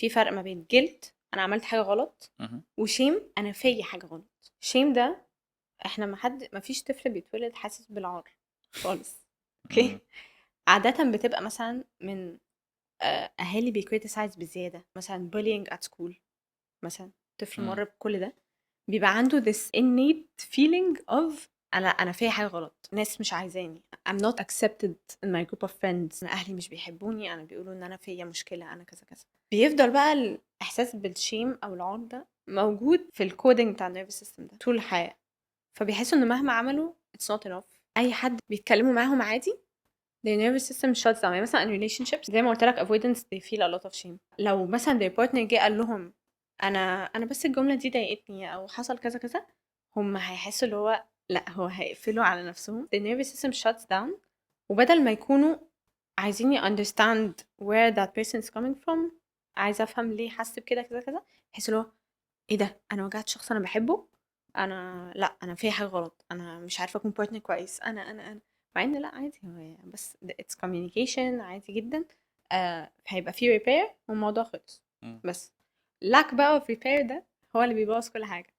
في فرق ما بين جلد انا عملت حاجه غلط مهم. وشيم انا في حاجه غلط. شيم ده احنا ما فيش طفل بيتولد حاسس بالعار خالص. اوكي. مم. عاده بتبقى مثلا من اهالي بيكريتيسايز بزياده، مثلا bullying at school مثلا. طفل مم. مر بكل ده بيبقى عنده this innate feeling of انا في حاجه غلط، ناس مش عايزاني، I'm not accepted in my group of friends، انا اهلي مش بيحبوني، انا بيقولوا ان انا فيا مشكله، انا كذا كذا. بيفضل بقى الاحساس بالشيم او العار ده موجود في الكودينج بتاع النيرفس سيستم ده طول الحياه. فبيحسوا ان مهما عملوا it's not enough. اي حد بيتكلموا معاهم عادي their nervous system shuts down. يعني مثلا in relationships زي ما قلت لك avoidance they feel a lot of shame. لو مثلا their partner جه قال لهم انا بس الجمله دي ضايقتني او حصل كذا كذا، هم هيحسوا اللي هو لا، هو هيقفلوا على نفسهم. the nervous system shuts down. وبدل ما يكونوا عايزين understand where that person is coming from، عايزه افهم ليه حس بكده كذا كذا، يحسوا اللي هو ايه ده، انا وجعت شخص انا بحبه، انا لا انا في حاجه غلط، انا مش عارفه اكون بارتنر كويس، انا مع ان لا عادي، هو بس it's communication عادي جدا. هيبقى في repair والموضوع خلص. مم. بس lack بقى of repair ده هو اللي بيبوظ كل حاجه.